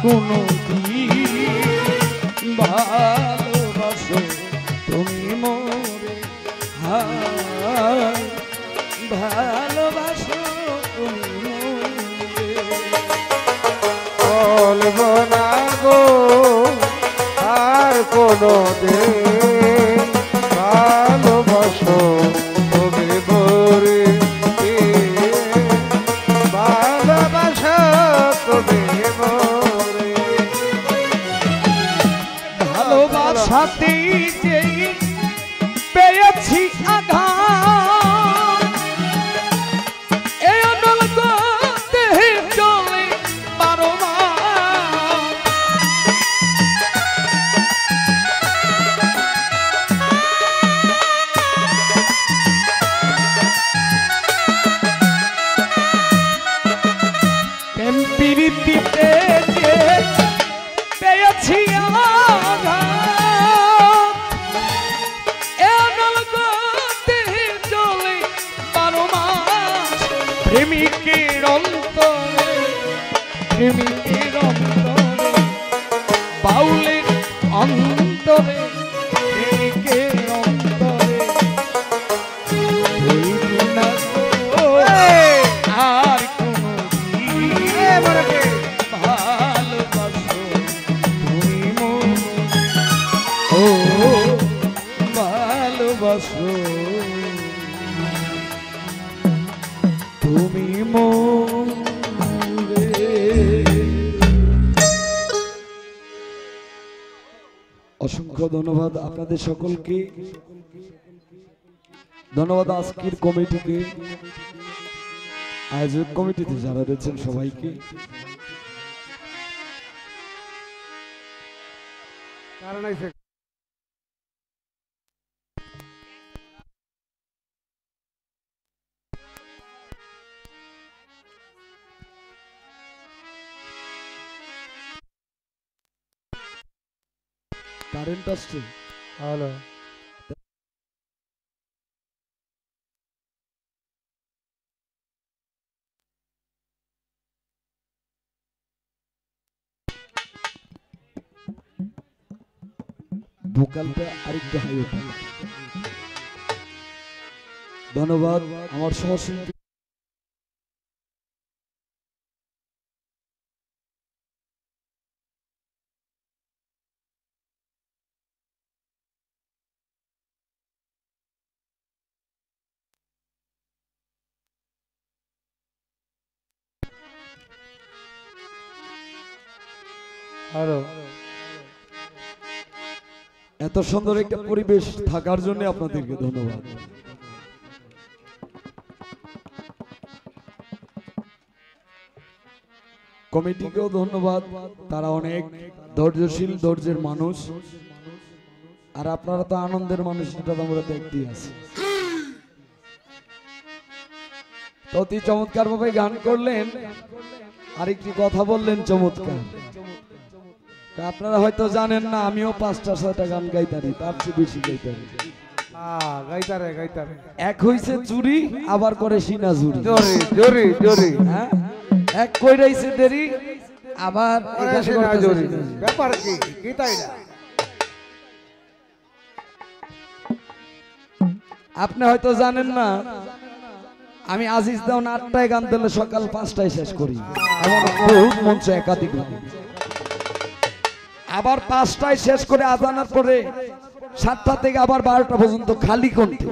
কোনো দিন ভালোবাসো তুমি মোরে হায় ভালোবাসো তুমি মোরে বলবো না গো আর কোনো দিন ভালোবাসো তুমি মোরে ভালোবাসো তুমি মোরে ভালোবাসাতেই যেই পেয়েছি আঘাত এই অনন্ত দেহে চলে বারবার প্রেম প্রীতিতে যে পেয়েছি প্রেমিকের অন্তরে প্রেমিকের অন্তরে বাউলের অন্তরে প্রেমিকের অন্তরে না গো আর কোনো ভালোবাসো তুমি ও ভালোবাসো তুমি মোরে। অসংখ্য ধন্যবাদ আপনাদের সকলকে, ধন্যবাদ আজকের কমিটিকে, আয়োজক কমিটিতে যারা রয়েছেন সবাইকে। কারেন্ট আসছে হ্যালো ভোকালটা আরেকটু হাই ওঠে। ধন্যবাদ আমার সহশিল্পী হ্যালো এত সুন্দর একটা পরিবেশ থাকার জন্য আপনাদেরকে ধন্যবাদ। কমিটিকেও ধন্যবাদ, তারা অনেক ধৈর্যশীল ধৈর্যের মানুষ, আর আপনারা তো আনন্দের মানুষ, সেটা তো আমরা দেখতেই আছি। অতি চমৎকার ভাবে গান করলেন, আরেকটি কথা বললেন চমৎকার। আপনারা হয়তো জানেন না, আমিও 5টা-6টা গান গাইতারি, তার চেয়ে বেশি গাইতারি। গাইতারে গাইতারে এক হইছে চুরি, আবার করে সিনা চুরি, জোরে জোরে জোরে হ্যাঁ এক কইরাইছে দেরি, আবার জোরে ব্যাপার কি কি তাই না? আপনি হয়তো জানেন না, আমি আজিজ দাও 8টায় গান দিলে সকাল 5টায় শেষ করি, এমন বহুত মঞ্চ একাধিক। আবার 5টায় শেষ করে আজানের পরে 7টা থেকে আবার 12টা পর্যন্ত খালি কণ্ঠে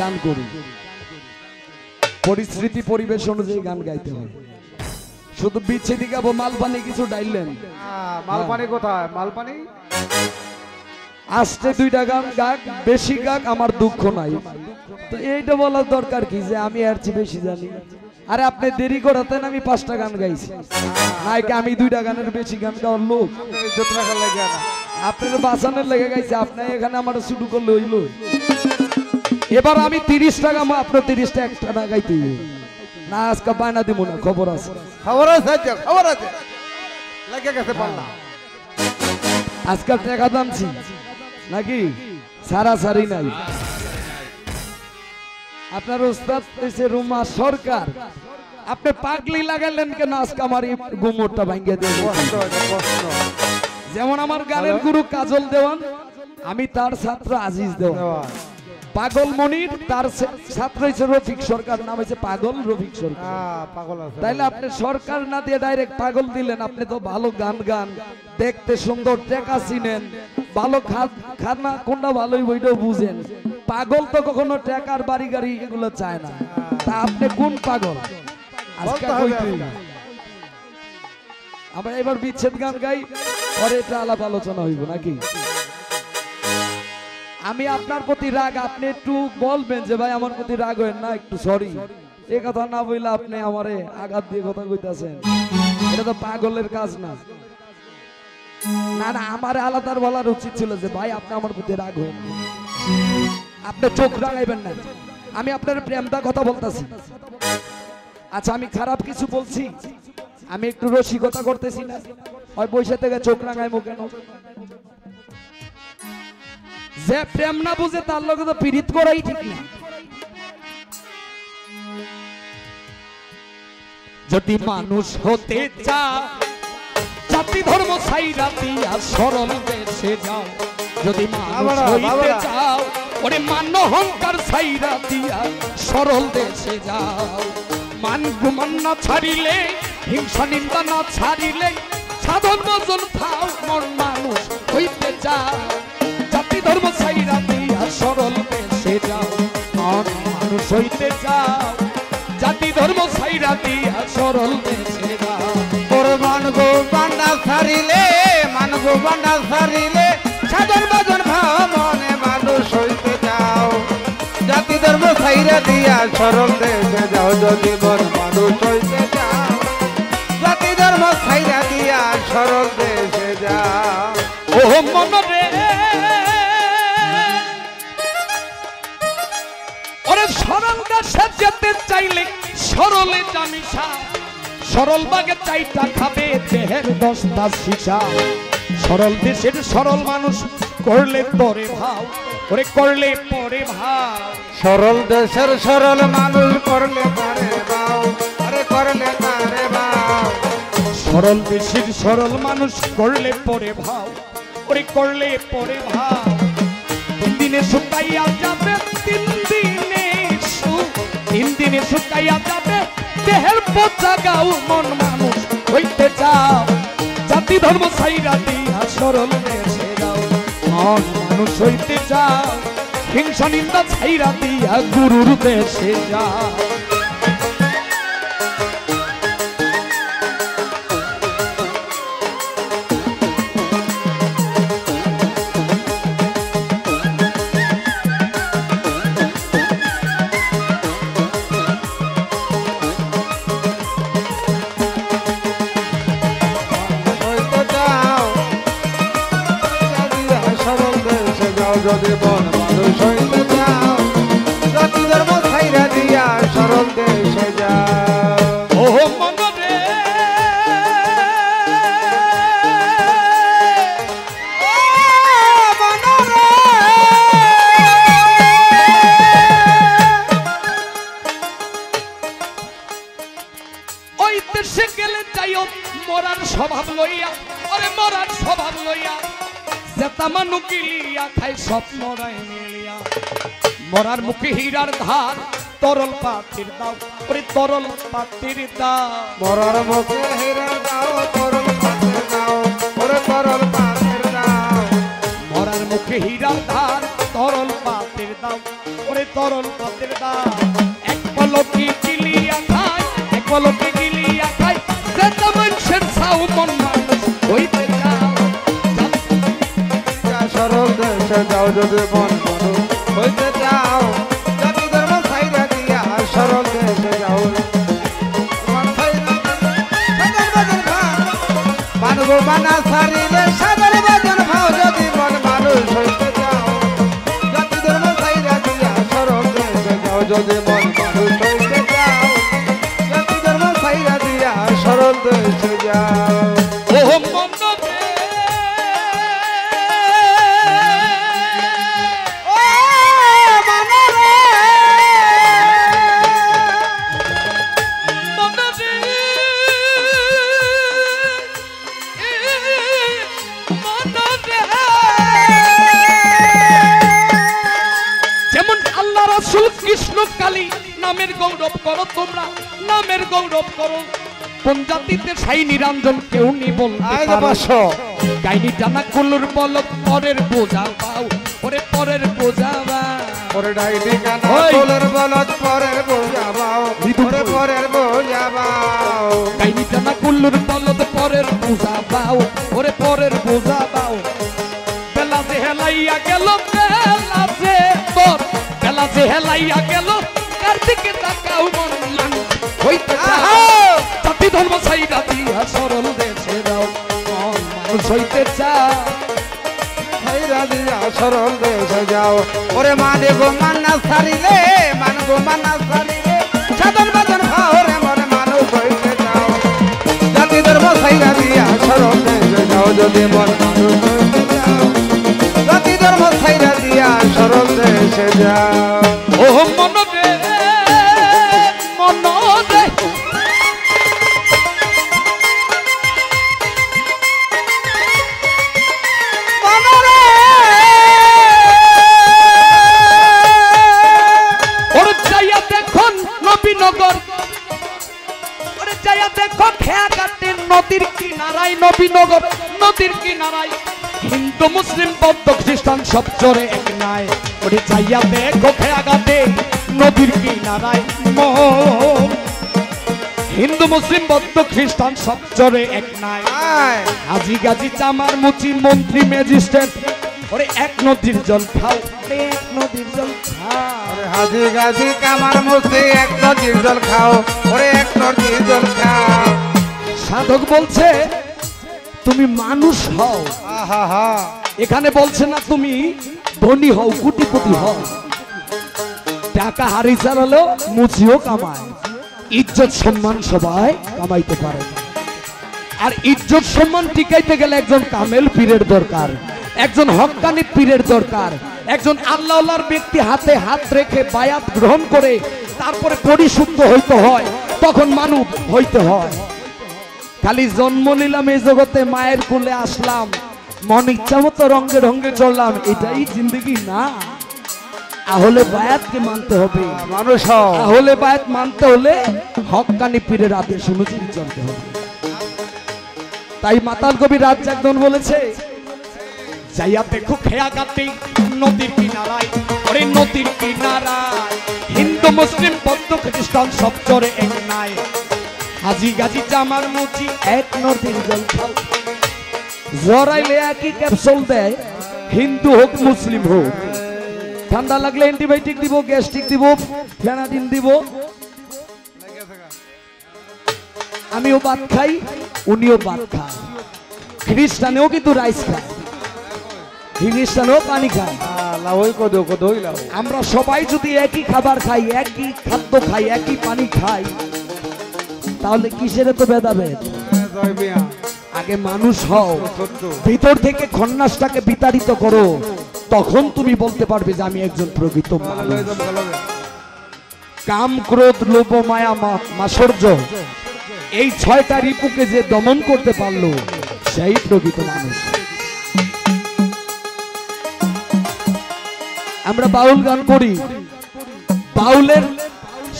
গান করি। পরিস্থিতি পরিবেশ অনুযায়ী গান গাইতে হয়। শুধু বিচ্ছেদি গাবো, মালপানি কিছু ডাইলেন, মালপানি কোথায়? মালপানি আস্তে 2টা গান গাক, বেশি গাক, আমার দুঃখ নাই। তো এইটা বলার দরকার কি যে আমি আর চেয়ে বেশি জানি? আরে আপনি দেরি করাতেন, আমি 5টা গান গাইছি, নাইকে আমি 2টা গানের বেশি গান গাওয়ার লোক? আপনার বাঁচানোর লেগে গাইছে, আপনি এখানে আমার শুরু করলে হইল। এবার আমি 30টা গামো, আপনার 30টা একটা না গাইতে না, আজকে বায়না দিব না, খবর আছে, খবর আছে, খবর আছে, লেগে গেছে পাল্লা। আজকাল টাকা দামছি নাকি সারা সারি নাই। আপনার ওস্তাদ হইছে রুমা সরকার, আপনি পাগলি লাগালেন কেন আজকে আমার এই গুমরটা ভাঙিয়ে দেবেন? কষ্ট এটা কষ্ট। যেমন আমার গানের গুরু কাজল দেওয়ান, আমি তার ছাত্র আজিজ দেওয়ান। দেওয়া। পাগল মনির তার ছাত্র হয়েছে রফিক সরকার, নাম হয়েছে পাগল রফিক সরকার। পাগল আছে। তাইলে আপনি সরকার না দিয়ে ডাইরেক্ট পাগল দিলেন। আপনি তো ভালো গান গান, দেখতে সুন্দর, টেকা চিনেন, ভালো খানা কোনটা ভালোই বইটাও বুঝেন। পাগল তো কখনো টেকার বাড়ি গাড়ি এগুলো চায় না। তা আপনি কোন পাগল আজকে বলতে হবে কইতেই। আপনার। আমরা এবার বিচ্ছেদ গান গাই, পরে এটা আলাপ আলোচনা হইব নাকি? আমি আপনার প্রতি রাগ, আপনি একটু বলবেন যে ভাই আমার প্রতি রাগ হয়েন না, একটু সরি। এ কথা না বললে আপনি আমারে আঘাত দিয়ে কথা কইতাছেন, এটা তো পাগলের কাজ না। না না, আমার আলাদার বলার উচিত ছিল যে ভাই আপনি আমার প্রতি রাগ হয়েন না। আপনি চোখ রাগাইবেন না, আমি আপনার প্রেমটা কথা বলতাছি। আচ্ছা আমি খারাপ কিছু বলছি? আমি একটু রসিকতা করতেছি না? ওই বসে থেকে চোখ রাঙাইবো কেন? যে প্রেম না বুঝে তার লগে তো পীড়িত করাই ঠিক না। যদি মানুষ হতে চাও, জাতি ধর্ম ছাইরা দিয়া সরল দেশে যাও। যদি মানুষ হইতে চাও, ওরে মান অহংকার ছাইরা দিয়া সরল দেশে যাও। মান গুমান না ছাড়িলে, হিংসা নিন্দা না ছাড়িলে, সাধন ভজন খাও। মন মানুষ হইতে চাও, জাতি ধর্ম ছাইরা দিয়া সরল দেশে যাও। মন মানুষ হইতে চাও, জাতি ধর্ম ছাইরা দিয়া সরল দেশে যাও। মান গো বান্ডা ছাড়িলে, মান গো বান্ডা ছাড়িলে, সাধন ভজন ভাও। মনে মানুষ হইতে যাও, জাতি ধর্ম ছাইরা দিয়া সরল দেশে যাও। যদি মন মানুষ হইতে যাও, জাতি ধর্ম ছাইরা দিয়া সরল দেশে যাও। ও মনরে ওরে সরল দেশে যেতে চাইলে সরলে জানিসা। সরল বাগে চাইটা খাবে দেহের 10টা শিশা। সরল দেশের সরল মানুষ করলে পরে ভাও, ওরে করলে পরে ভাও। সরল দেশের সরল মানুষ করলে পারে বাও, আরে করলে পারে বাও। সরল দেশের সরল মানুষ করলে পরে ভাও, ওরে করলে পরে ভাও। 3 দিনে শুকাইয়া যাবে, 3 দিনে শুকাইয়া যাবে দেহের পচা গাও। মন মানুষ হইতে চাও, জাতি ধর্ম ছাইরা দিয়া সরল দেশে যাও। মন মানুষ হইতে চাও, হিংসা নিন্দা ছাইরা দিয়া গুরুর দেশে যাও। হইতে যাও, সরল দেশে যাও। যদি মন মানুষ হইতে যাও, জাতি ধর্ম ছাইরা দিয়া সরল দেশে যাও। ও মনরে ওই দেশে গেলে যাইও মরার স্বভাব লইয়া, ওরে মরার স্বভাব লইয়া। জেতা মানু গিলিয়া খাই স্বপ্ন রায় মিলিয়া। মরার মুখে হীরার ধার, তরল পাতির দাও, ওরে তরল পাতির দাও। মরার মুখে হিরে দাও, তরল পাতের দাও, ওরে তরল পাতের দাও। মরার মুখে হীরার ধার, তরল পাতির দাও, ওরে তরল পাতির দাও। এক পলকে গিলিয়া খাই, এক পলকে গিলিয়া খাই। জেতা মানুষের ছাও মন মানুষ হইতে চাও। সরল দেশে যাও। যদি মন মানুষ হইতে যাও, জাতি ধর্ম ছাইরা দিয়া সরল দেশে যাও। মানব মানা ছাড়িলে সাদর বাজন ভাও। যদি মন মানুষ হইতে যাও, জাতি ধর্ম ছাইরা দিয়া সরল দেশে যাও। যদি মন মানুষ হইতে যাও, জাতি ধর্ম ছাইরা দিয়া সরল দেশে যাও। ও মনরে ও মনরে, মনরে কৃষ্ণকালী নামের গৌরব করো তোমরা, নামের গৌরব করো। কোন জাতিতে সাই নিরঞ্জন কেউ নি বলতে পারো। গাইনি টানা কুলুর বলক পরের বোঝা পাও, ওরে পরের বোঝা পাও। ওরে ডাইনি কানা কুলুর বলক পরের বোঝা পাও, ওরে পরের বোঝা পাও। গাইনি টানা কুলুর বলক পরের বোঝা পাও, ওরে পরের বোঝা পাও। বেলা যে হেলাইয়া গেল, বেলা যে তোর বেলা যে হেলাইয়া গেল, কার দিকে তাকাও মন মান হইতে চাও। জাতি ধর্ম ছাইরা দিয়া সরল দেশে দাও, মন মানুষ হইতে চাও। ছাইরা দিয়া সরল দেশে যাও। ওরে মানে গো মান্না ছাড়িলে, মান গো মান্না ছাড়িলে, সাধন বাদন ভাওরে মনে মানুষ হইতে চাও। জাতি ধর্ম ছাইরা দিয়া সরল দেশে যাও, যদি মন মানুষ হইতে চাও। জাতি ধর্ম ছাইরা দিয়া সরল দেশে যাও। ও মন রে মন রে, ওরে যাইয়া দেখুন নবীনগর, ওরে যাইয়া দেখো খেয়াঘাটের নদীর কিনারায়, নবীনগর নদীর কিনারায় হিন্দু মুসলিম বৌদ্ধ খ্রিস্টান সব চরে এক নাই। ওরে যাইয়া দেখো খেয়াঘাটে নদীর কিনারায়, হিন্দু মুসলিম বৌদ্ধ খ্রিস্টান সব চরে এক নাই। হাজি গাজি চামার মুচি মন্ত্রী ম্যাজিস্ট্রেট, ওরে এক নদীর জল খাও, এক নদীর জল খাও। হাজি গাজি কামার মুসি এক নদীর জল খাও, ওরে এক নদীর জল খাও। সাধক বলছে তুমি মানুষ হও, আহা, এখানে বলছে না তুমি ধনী হও, কোটিপতি হও। টাকা হারি চালালেও মুচিও কামায়, ইজ্জত সম্মান সবাই কামাইতে পারে। আর ইজ্জত সম্মান টিকাইতে গেলে একজন কামেল পীরের দরকার, একজন হক্কানি পীরের দরকার, একজন আল্লাহওয়ালার ব্যক্তি হাতে হাত রেখে বায়াত গ্রহণ করে তারপরে পরিশুদ্ধ হইতে হয়, তখন মানব হইতে হয়। খালি জন্ম নিলাম এই জগতে, মায়ের কোলে আসলাম, মন ইচ্ছা মতো রঙে রঙে চললাম, এটাই জিন্দগি না। তাহলে বায়াতকে মানতে হবে, মানুষ হও। তাহলে বায়াত মানতে হলে হক্কানি পীরের আদেশ অনুযায়ী চলতে হবে। তাই মাতাল কবি রাজ জাগদন বলেছে, যাইয়া দেখো খেয়াঘাটে নদীর কিনারায়, ওরে নদীর কিনারায় হিন্দু মুসলিম বৌদ্ধ খ্রিস্টান সব চরে এক নাই। হাজি গাজি চামার মুচি এক নদীর জল খাও। জরাইলে একই ক্যাপসুল দেয়, হিন্দু হোক মুসলিম হোক। ঠান্ডা লাগলে অ্যান্টিবায়োটিক দিব, গ্যাস্ট্রিক দিব, ফেনাডিন দিব। আমিও ভাত খাই, উনিও ভাত খায়। খ্রিস্টানেও কিন্তু রাইস খায়, খ্রিস্টানেও পানি খায়। আমরা সবাই যদি একই খাবার খাই, একই খাদ্য খাই, একই পানি খাই, তাহলে কিসের তো ভেদাভেদ? আগে মানুষ হও, ভিতর থেকে খন্নাসটাকে বিতাড়িত করো, তখন তুমি বলতে পারবে যে আমি একজন প্রকৃত মানুষ। কাম ক্রোধ লোভ মায়া মাৎসর্য, এই ছয়টা রিপুকে যে দমন করতে পারলো সেই প্রকৃত মানুষ। আমরা বাউল গান করি, বাউলের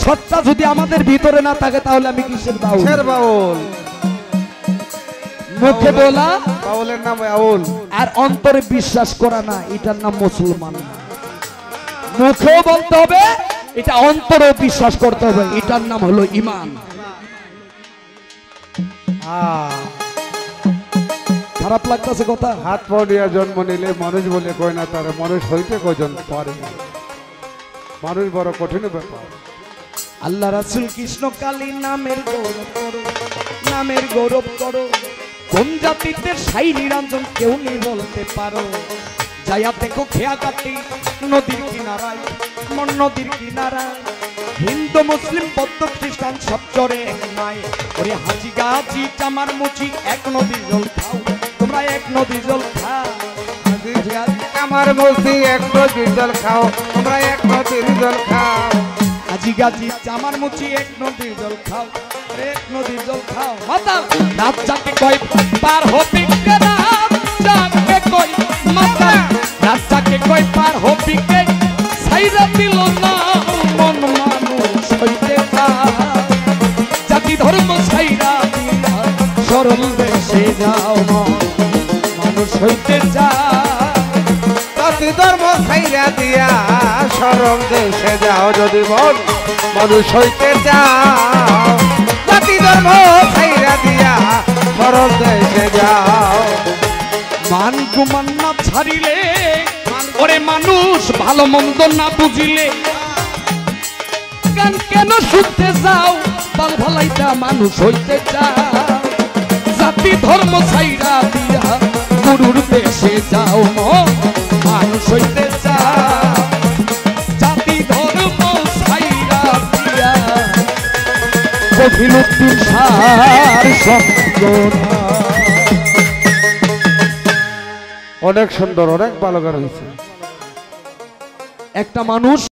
সত্তা যদি আমাদের ভিতরে না থাকে তাহলে আমি কিসের বাউল? বাউল মুখে বলা বাউলের নাম বাউল, আর অন্তরে বিশ্বাস করা না, এটার নাম মুসলমান। মুখেও বলতে হবে, এটা অন্তরেও বিশ্বাস করতে হবে, এটার নাম হলো ঈমান। খারাপ লাগতেছে কথা? হাত পড়িয়া জন্ম নিলে মানুষ বলে কয় না, তার মানুষ হইতে কয়জন পারে। মানুষ বড় কঠিন ব্যাপার। আল্লাহ রাসূল কৃষ্ণ কালী নামের গৌরব করো, নামের গৌরব করো। কোন জাতিতে সাই নিরঞ্জন কেউ নেই বলতে পারো। যাইয়া দেখো খেয়াঘাটে নদীর কিনারায়, মন নদীর কিনারায় হিন্দু মুসলিম বৌদ্ধ খ্রিস্টান সব চরে এক নাই। ওরে হাজি গাজি চামার মুচি এক নদীর জল খাও, তোমরা এক নদীর জল খাও। আমার বলছি এক নদীর জল খাও, তোমরা এক নদীর জল খাও। হাজি গাজি চামার মুচি এক নদীর জল খাও, এক নদীর জল খাও। মাতা রাত যাকে কয় পার হবি কে, রাত যাকে কয় মাতা, রাত যাকে কয় পার হবি কে, সাইরা দিল না মন যাও মন মানুষ হইতে চাও জাতি ধর্ম ছাইরা দিয়া সরল দেশে যাও যদি মন মানুষ হইতে চাও জাতি ধর্ম ছাইরা দিয়া সরল দেশে যাও মান গুমান না ছাড়িলে ওরে মানুষ ভালো মন্দ না বুঝিলে গান কেন শুনতে যাও বাল ভালাইটা মানুষ হইতে চাও জাতি ধর্ম ছাইরা দিয়া গুরুর দেশে যাও মন মানুষ হইতে চাও জাতি ধর্ম ছাইরা দিয়া কফিলুদ্দিন সার সঙ্গ অনেক সুন্দর অনেক ভালো গান হয়েছে একটা মানুষ